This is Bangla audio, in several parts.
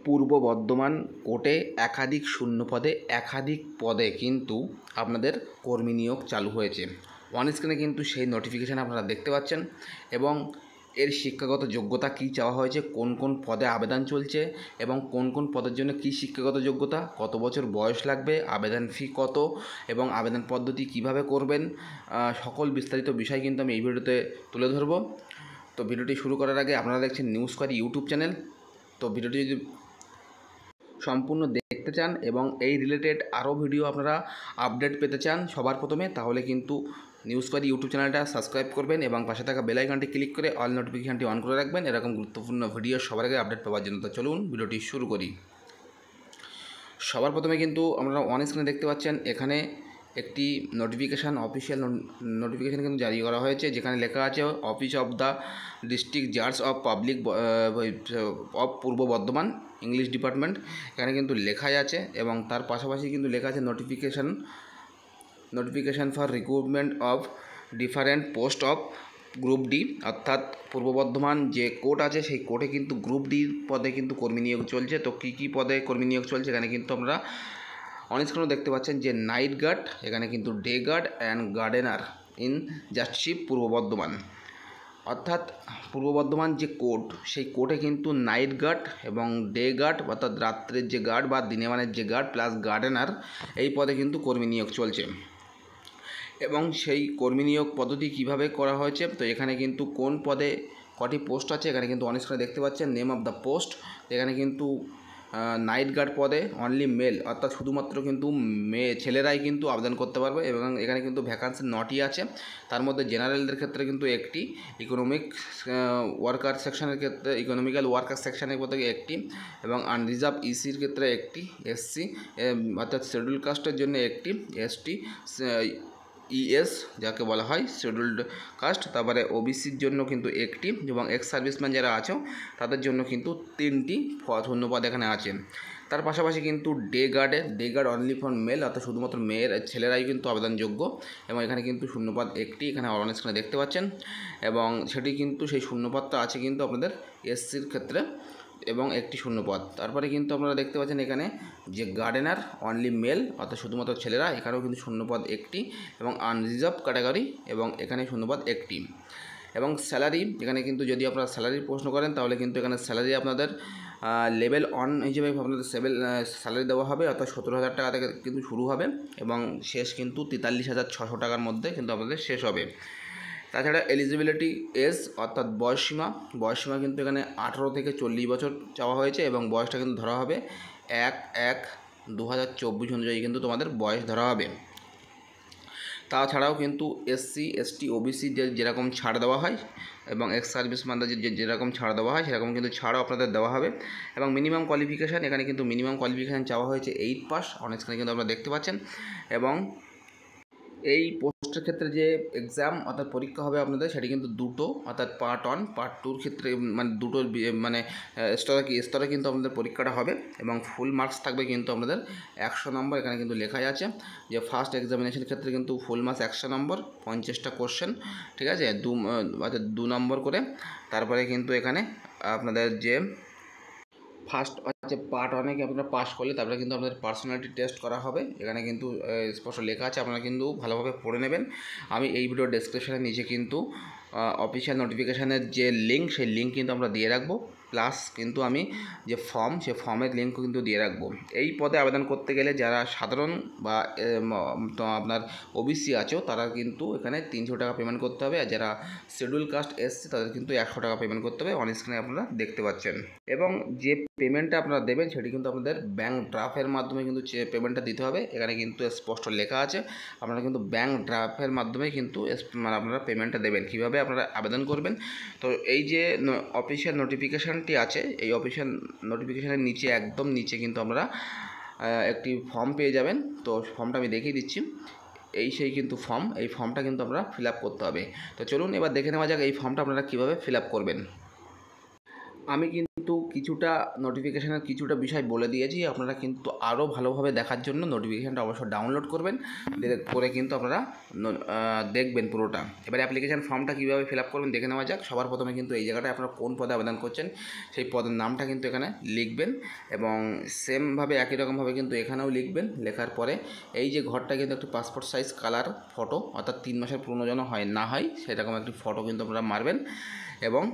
পূর্ব বর্ধমান কোর্টে একাধিক শূন্য পদে কিন্তু আপনাদের কর্মী নিয়োগ চালু হয়েছে। অন স্ক্রিনে কিন্তু সেই নোটিফিকেশান আপনারা দেখতে পাচ্ছেন এবং এর শিক্ষাগত যোগ্যতা কী চাওয়া হয়েছে, কোন কোন পদে আবেদন চলছে এবং কোন কোন পদের জন্য কী শিক্ষাগত যোগ্যতা, কত বছর বয়স লাগবে, আবেদন ফি কত এবং আবেদন পদ্ধতি কিভাবে করবেন, সকল বিস্তারিত বিষয় কিন্তু আমি এই ভিডিওতে তুলে ধরব। তো ভিডিওটি শুরু করার আগে আপনারা দেখছেন নিউজ কোয়ারি ইউটিউব চ্যানেল। তো ভিডিওটি যদি সম্পূর্ণ দেখতে চান এবং এই রিলেটেড আরও ভিডিও আপনারা আপডেট পেতে চান সবার প্রথমে, তাহলে কিন্তু নিউজ কোয়ারি ইউটিউব চ্যানেলটা সাবস্ক্রাইব করবেন এবং পাশে থাকা বেল আইকনটি ক্লিক করে অল নোটিফিকেশানটি অন করে রাখবেন এরকম গুরুত্বপূর্ণ ভিডিও সবার আগে আপডেট পাওয়ার জন্য। তো চলুন ভিডিওটি শুরু করি। সবার প্রথমে কিন্তু আপনারা অন স্ক্রিনে দেখতে পাচ্ছেন এখানে একটি নোটিফিকেশান, অফিসিয়াল নোটিফিকেশান কিন্তু জারি করা হয়েছে, যেখানে লেখা আছে অফিস অফ দ্য ডিস্ট্রিক্ট জাজ of public of Purba Bardhaman English department, এখানে কিন্তু লেখাই আছে এবং তার পাশাপাশি কিন্তু লেখা আছে notification for recruitment of different post of group D, অর্থাৎ পূর্ব বর্ধমান যে কোর্ট আছে সেই কোর্টে কিন্তু গ্রুপ ডি পদে কিন্তু কর্মী নিয়োগ চলছে। তো কী কী পদে কর্মী নিয়োগ চলছে এখানে কিন্তু আমরা অন স্ক্রিনে দেখতে পাচ্ছেন যে নাইট গার্ড, এখানে কিন্তু day guard and gardener in justice Purba Bardhaman, অর্থাৎ পূর্ব বর্ধমান যে কোর্ট সেই কোর্টে কিন্তু নাইট গার্ড এবং ডে গার্ড অর্থাৎ রাত্রের যে গার্ড বা দিনে মানের যে গার্ড প্লাস গার্ডেনার এই পদে কিন্তু কর্মী নিয়োগ চলছে। এবং সেই কর্মী নিয়োগ পদ্ধতি কিভাবে করা হয়েছে, তো এখানে কিন্তু কোন পদে কটি পোস্ট আছে এখানে কিন্তু অন স্ক্রিনে দেখতে পাচ্ছেন নেম অফ দ্য পোস্ট। এখানে কিন্তু নাইট গার্ড পদে অনলি মেল, অর্থাৎ শুধুমাত্র কিন্তু ছেলেরাই কিন্তু আবেদন করতে পারবে এবং এখানে কিন্তু ভ্যাকান্সি 9টি আছে। তার মধ্যে জেনারেলদের ক্ষেত্রে কিন্তু একটি, ইকোনমিক ওয়ার্কার সেকশনের ক্ষেত্রে ইকোনমিক্যাল ওয়ার্কার সেকশনের ক্ষেত্রে একটি এবং আনরিজার্ভ ইসির ক্ষেত্রে একটি, এসসি অর্থাৎ শিডিউল কাস্টের জন্য একটি, এসটি ইএস যাকে বলা হয় শিডিউল্ড কাস্ট, তারপরে ওবিসির জন্য কিন্তু একটি এবং এক্স সার্ভিসম্যান যারা আছে তাদের জন্য কিন্তু 3টি শূন্যপদ এখানে আছে। তার পাশাপাশি কিন্তু day guard only for male, অর্থাৎ শুধুমাত্র ছেলেরাই কিন্তু আবেদনযোগ্য এবং এখানে কিন্তু শূন্যপদ একটি এখানে অন স্ক্রিনে দেখতে পাচ্ছেন এবং সেটি কিন্তু সেই শূন্যপদটা আছে কিন্তু আপনাদের এসসির ক্ষেত্রে এবং একটি শূন্যপদ। তারপরে কিন্তু আপনারা দেখতে পাচ্ছেন এখানে যে গার্ডেনার অনলি মেল, অর্থাৎ শুধুমাত্র ছেলেরা, এখানেও কিন্তু শূন্যপদ একটি এবং আনরিজার্ভ ক্যাটাগরি এবং এখানে শূন্যপদ একটি। এবং স্যালারি, এখানে কিন্তু যদি আপনারা স্যালারির প্রশ্ন করেন তাহলে কিন্তু এখানে স্যালারি আপনাদের লেভেল 1 হিসেবে আপনাদের স্যালারি দেওয়া হবে, অর্থাৎ 17,000 টাকা থেকে কিন্তু শুরু হবে এবং শেষ কিন্তু 43,600 টাকার মধ্যে কিন্তু আপনাদের শেষ হবে। তাছাড়া এলিজিবিলিটি এজ অর্থাৎ বয়সসীমা কিন্তু এখানে 18 থেকে 40 বছর চাওয়া হয়েছে এবং বয়সটা কিন্তু ধরা হবে 1/1/2024 অনুযায়ী কিন্তু তোমাদের বয়স ধরা হবে। তাছাড়াও কিন্তু এসসি এসটি ওবিসি যেরকম ছাড় দেওয়া হয় এবং এক্স সার্ভিসম্যানদের যেরকম ছাড় দেওয়া হয় সেরকম কিন্তু ছাড়ও আপনাদের দেওয়া হবে। এবং মিনিমাম কোয়ালিফিকেশান, এখানে কিন্তু মিনিমাম কোয়ালিফিকেশান চাওয়া হয়েছে 8 পাস, অনেক স্ক্রিনে কিন্তু আপনারা দেখতে পাচ্ছেন। এবং এই পোস্টের ক্ষেত্রে যে এক্সাম অর্থাৎ পরীক্ষা হবে আপনাদের সেটি কিন্তু দুটো, অর্থাৎ পার্ট 1 পার্ট 2র ক্ষেত্রে মানে দুটো মানে স্তরে কিন্তু আপনাদের পরীক্ষাটা হবে এবং ফুল মার্কস থাকবে কিন্তু আপনাদের 100 নম্বর। এখানে কিন্তু লেখাই আছে যে ফার্স্ট এক্সামিনেশনের ক্ষেত্রে কিন্তু ফুল মার্কস 100 নম্বর, 50টা কোশ্চেন, ঠিক আছে, 2 নম্বর করে। তারপরে কিন্তু এখানে আপনাদের যে ফার্স্ট হচ্ছে পার্ট 1 আপনারা পাস করলে তারপরে কিন্তু আপনাদের পার্সোনালিটি টেস্ট করা হবে। এখানে কিন্তু স্পষ্ট লেখা আছে, আপনারা কিন্তু ভালোভাবে পড়ে নেবেন। আমি এই ভিডিও ডেসক্রিপশানের নিচে কিন্তু অফিসিয়াল নোটিফিকেশানের যে লিঙ্ক সেই লিঙ্ক কিন্তু আমরা দিয়ে রাখবো, প্লাস কিন্তু আমি যে ফর্ম সেই ফর্মের লিঙ্কও কিন্তু দিয়ে রাখবো। এই পদে আবেদন করতে গেলে যারা সাধারণ বা আপনার ওবিসি আছো তারা কিন্তু এখানে 300 টাকা পেমেন্ট করতে হবে, আর যারা শিডিউল কাস্ট এসসি তাদের কিন্তু 100 টাকা পেমেন্ট করতে হবে, অন স্ক্রিনে আপনারা দেখতে পাচ্ছেন। এবং যে পেমেন্টটা আপনারা দেবেন সেটি কিন্তু আপনাদের ব্যাঙ্ক ড্রাফটের মাধ্যমে কিন্তু পেমেন্টটা দিতে হবে। এখানে কিন্তু স্পষ্ট লেখা আছে আপনারা কিন্তু ব্যাঙ্ক ড্রাফটের মাধ্যমে কিন্তু আপনারা পেমেন্টটা দেবেন। কীভাবে আপনারা আবেদন করবেন, তো এই যে অফিসিয়াল নোটিফিকেশানটি আছে এই অফিসিয়াল নোটিফিকেশানের নিচে একদম নিচে কিন্তু আপনারা একটি ফর্ম পেয়ে যাবেন। তো ফর্মটা আমি দেখিয়ে দিচ্ছি, সেই কিন্তু ফর্ম, এই ফর্মটা কিন্তু আপনারা ফিল আপ করতে হবে। তো চলুন এবার দেখে নেওয়া যাক এই ফর্মটা আপনারা কীভাবে ফিল আপ করবেন। আমি কিন্তু কিছুটা নোটিফিকেশানের কিছুটা বিষয় বলে দিয়েছি, আপনারা কিন্তু আরও ভালোভাবে দেখার জন্য নোটিফিকেশানটা অবশ্যই ডাউনলোড করবেন, করে কিন্তু আপনারা দেখবেন পুরোটা। এবার অ্যাপ্লিকেশান ফর্মটা কীভাবে ফিল আপ করবেন দেখে নেওয়া যাক। সবার প্রথমে কিন্তু এই জায়গাটায় আপনারা কোন পদে আবেদন করছেন সেই পদের নামটা কিন্তু এখানে লিখবেন, এবং সেমভাবে একই রকমভাবে কিন্তু এখানেও লিখবেন। লেখার পরে এই যে ঘরটা কিন্তু একটি পাসপোর্ট সাইজ কালার ফটো, অর্থাৎ 3 মাসের পুরনো যেন না হয় সেরকম একটি ফটো কিন্তু আপনারা মারবেন, এবং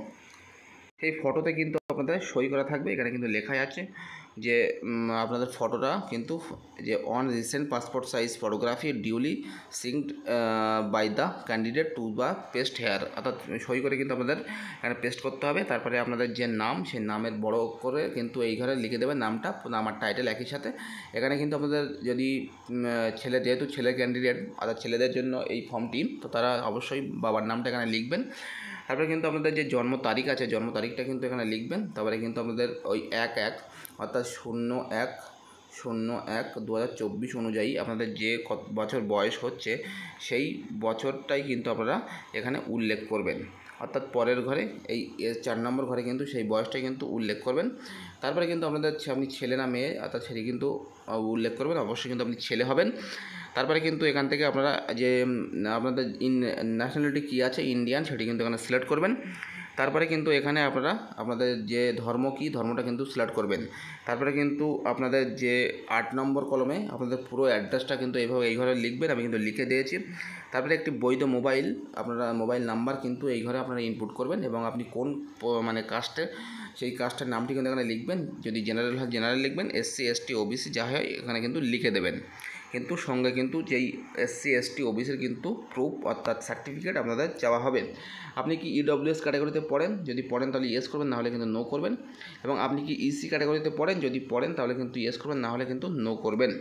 সেই ফটোতে কিন্তু আপনাদের সই করা থাকবে। এখানে কিন্তু লেখাই আছে যে আপনাদের ফটোটা কিন্তু যে on recent passport size photography duly signed by the candidate to the paste here, অর্থাৎ সই করে কিন্তু আপনাদের এখানে পেস্ট করতে হবে। তারপরে আপনাদের যে নাম সেই নামের বড় করে কিন্তু এই ঘরে লিখে দেবেন নামটা, নাম আর টাইটেল একই সাথে। এখানে কিন্তু আপনাদের যদি ছেলে, যেহেতু ছেলে ক্যান্ডিডেট অর্থাৎ ছেলেদের জন্য এই ফর্মটি, তো তারা অবশ্যই বাবার নামটা এখানে লিখবেন। তারপরে কিন্তু আপনাদের যে জন্ম তারিখ আছে জন্ম তারিখটা কিন্তু এখানে লিখবেন। তারপরে কিন্তু আপনাদের ওই 1/1 অর্থাৎ 01/01/2024 অনুযায়ী আপনাদের যে কত বছর বয়স হচ্ছে সেই বছরটাই কিন্তু আপনারা এখানে উল্লেখ করবেন, অর্থাৎ পরের ঘরে এই 4 নম্বর ঘরে কিন্তু সেই বয়সটাই কিন্তু উল্লেখ করবেন। তারপরে কিন্তু আপনাদের আপনি ছেলে না মেয়ে অর্থাৎ সেটি কিন্তু উল্লেখ করবেন, অবশ্যই কিন্তু আপনি ছেলে হবেন। তারপরে কিন্তু এখান থেকে আপনারা যে আপনাদের ন্যাশনালিটি কী আছে ইন্ডিয়ান, সেটি কিন্তু এখানে সিলেক্ট করবেন। তারপরে কিন্তু এখানে আপনারা আপনাদের যে ধর্ম কী ধর্মটা কিন্তু সিলেক্ট করবেন। তারপরে কিন্তু আপনাদের যে 8 নম্বর কলমে আপনাদের পুরো অ্যাড্রেসটা কিন্তু এইভাবে এই ঘরে লিখবেন, আমি কিন্তু লিখে দিয়েছি। তারপরে একটি বৈধ মোবাইল, আপনারা মোবাইল নাম্বার কিন্তু এই ঘরে আপনারা ইনপুট করবেন, এবং আপনি কোন মানে কাস্টে সেই কাস্টের নামটি কিন্তু এখানে লিখবেন। যদি জেনারেল হয় জেনারেল লিখবেন, SC ST OBC যা হয় এখানে কিন্তু লিখে দেবেন। কিন্তু সঙ্গে কিন্তু যেই SC ST OBCর কিন্তু প্রুফ অর্থাৎ সার্টিফিকেট আপনাদের চাওয়া হবে। আপনি কি EWS ক্যাটাগরিতে পড়েন, যদি পড়েন তাহলে ইয়েস করবেন, নাহলে কিন্তু নো করবেন। এবং আপনি কি EC ক্যাটাগরিতে পড়েন, যদি পড়েন তাহলে কিন্তু ইয়েস করবেন, নাহলে কিন্তু নো করবেন।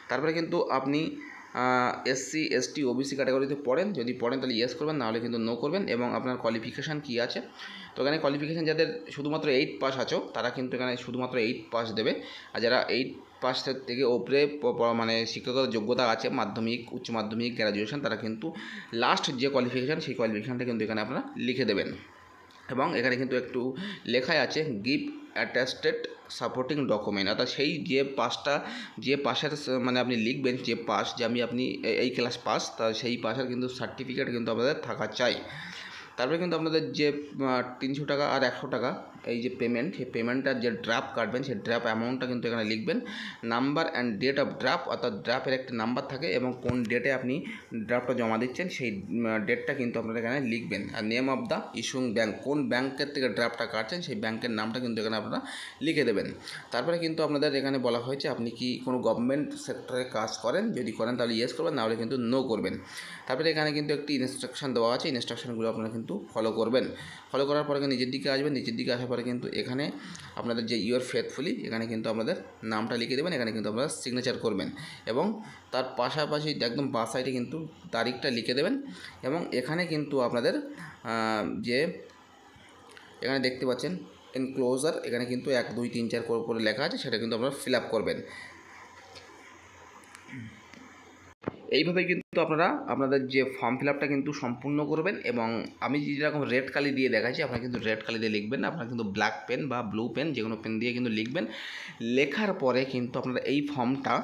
তারপরে কিন্তু আপনি SC ST OBC ক্যাটাগরিতে পড়েন, যদি পড়েন তাহলে ইয়েস করবেন, নাহলে কিন্তু নো করবেন। এবং আপনার কোয়ালিফিকেশান কী আছে, তো এখানে কোয়ালিফিকেশান যাদের শুধুমাত্র 8 পাস আছো তারা কিন্তু এখানে শুধুমাত্র 8 পাস দেবে, আর যারা 8 পাস থেকে ওপরে মানে শিক্ষকের যোগ্যতা আছে মাধ্যমিক, উচ্চ মাধ্যমিক, গ্র্যাজুয়েশন, তারা কিন্তু লাস্ট যে কোয়ালিফিকেশান সেই কোয়ালিফিকেশানটা কিন্তু এখানে আপনারা লিখে দেবেন। এবং এখানে কিন্তু একটু লেখাই আছে গিভ অ্যাটাস্টেড সাপোর্টিং ডকুমেন্ট, অর্থাৎ সেই যে পাসটা যে পাসের মানে আপনি লিখবেন যে পাস, যে আপনি এই ক্লাস পাস, তা সেই পাসের কিন্তু সার্টিফিকেট কিন্তু আপনাদের থাকা চাই। তারপরে কিন্তু আপনাদের যে 300 টাকা আর 100 টাকা এই যে পেমেন্ট, সেই পেমেন্টটার যে ড্রাফট কাটবেন সেই ড্রাফট অ্যামাউন্টটা কিন্তু এখানে লিখবেন। Number and date of draft, অর্থাৎ ড্রাফটের একটি নাম্বার থাকে এবং কোন ডেটে আপনি ড্রাফটটা জমা দিচ্ছেন সেই ডেটটা কিন্তু আপনারা এখানে লিখবেন। আর name of the issuing bank, কোন ব্যাংকের থেকে ড্রাফটটা কাটছেন সেই ব্যাংকের নামটা কিন্তু এখানে আপনারা লিখে দেবেন। তারপরে কিন্তু আপনাদের এখানে বলা হয়েছে আপনি কি কোনো গভর্নমেন্ট সেক্টরে কাজ করেন, যদি করেন তাহলে ইয়েস করবেন, নাহলে কিন্তু নো করবেন। তারপরে এখানে কিন্তু একটি ইনস্ট্রাকশন দেওয়া আছে, ইনস্ট্রাকশনগুলো আপনারা কিন্তু ফলো করবেন। ফলো করার পরে নিজের দিকে আসবেন, নিচের দিকে আসার পরে কিন্তু এখানে আপনাদের যে ইউর ফেথফুলি এখানে কিন্তু আপনাদের নামটা লিখে দেবেন, এখানে কিন্তু আপনারা সিগনেচার করবেন, এবং তার পাশাপাশি একদম বাঁ সাইডে কিন্তু তারিখটা লিখে দেবেন। এবং এখানে কিন্তু আপনাদের যে এখানে দেখতে পাচ্ছেন এনক্লোজার, এখানে কিন্তু 1 2 3 4 করে লেখা আছে, সেটা কিন্তু আপনারা ফিল আপ করবেন। এইভাবে কিন্তু আপনারা আপনাদের যে ফর্ম ফিল আপটা কিন্তু সম্পূর্ণ করবেন। এবং আমি যেরকম রেড কালি দিয়ে দেখাচ্ছি আপনারা কিন্তু রেড কালি দিয়ে লিখবেন না, আপনারা কিন্তু ব্ল্যাক পেন বা ব্লু পেন যে কোনো পেন দিয়ে কিন্তু লিখবেন। লেখার পরে কিন্তু আপনারা এই ফর্মটা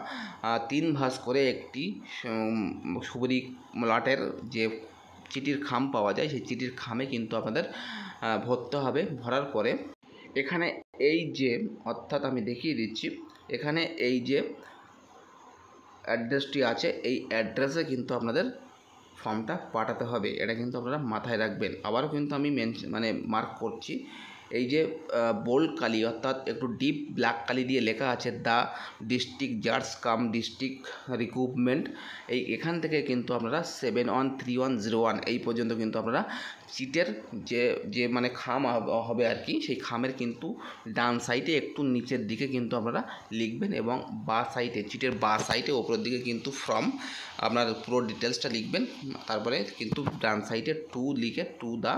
3 ভাঁজ করে একটি সুবরি লাটের যে চিঠির খাম পাওয়া যায় সেই চিঠির খামে কিন্তু আপনাদের ভরতে হবে। ভরার পরে এখানে এই যে অর্থাৎ আমি দেখিয়ে দিচ্ছি, এখানে এই যে অ্যাড্রেসটি আছে এই অ্যাড্রেসে কিন্তু আপনাদের ফর্মটা পাঠাতে হবে, এটা কিন্তু আপনারা মাথায় রাখবেন। আবারও কিন্তু আমি মানে মার্ক করছি, এই যে বোল্ড কালি অর্থাৎ একটু ডিপ ব্ল্যাক কালি দিয়ে লেখা আছে দ্য ডিস্ট্রিক্ট জাজ কাম ডিস্ট্রিক্ট রিক্রুটমেন্ট, এখান থেকে কিন্তু আপনারা 713101 এই পর্যন্ত কিন্তু আপনারা চিটের যে মানে খাম হবে আর কি, সেই খামের কিন্তু ডান সাইডে একটু নিচের দিকে কিন্তু আপনারা লিখবেন, এবং বাঁ সাইডে চিটের বাঁ সাইডে ওপরের দিকে কিন্তু ফ্রম আপনার পুরো ডিটেলসটা লিখবেন। তারপরে কিন্তু ডান সাইডে টু লিখে টু দ্য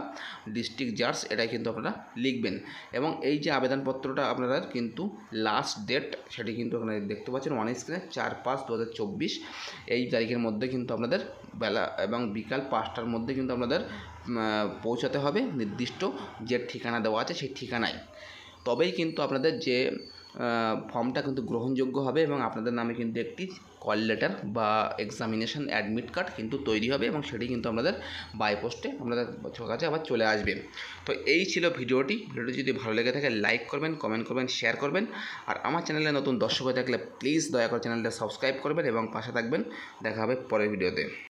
ডিস্ট্রিক্ট জাজ এটাই কিন্তু আপনারা লিখবেন। এবং এই যে আবেদনপত্রটা আপনারা কিন্তু লাস্ট ডেট সেটি কিন্তু এখানে দেখতে পাচ্ছেন অন স্ক্রিনে 4/5/2024 এই তারিখের মধ্যে কিন্তু আপনাদের বেলা এবং বিকাল 5টার মধ্যে কিন্তু আপনাদের পৌঁছাতে হবে নির্দিষ্ট যে ঠিকানা দেওয়া আছে সেই ঠিকানায়, তবেই কিন্তু আপনাদের যে ফর্মটা কিন্তু গ্রহণযোগ্য হবে এবং আপনাদের নামে কিন্তু একটি কল লেটার বা এক্সামিনেশন অ্যাডমিট কার্ড কিন্তু তৈরি হবে এবং সেটি কিন্তু আপনাদের বাই পোস্টে আপনাদের কাছে আবার চলে আসবে। তো এই ছিল ভিডিওটি যদি ভালো লেগে থাকে লাইক করবেন, কমেন্ট করবেন, শেয়ার করবেন। আর আমার চ্যানেলে নতুন দর্শক হয়ে থাকলে প্লিজ দয়া করে চ্যানেলটা সাবস্ক্রাইব করবেন এবং পাশে থাকবেন। দেখা হবে পরের ভিডিওতে।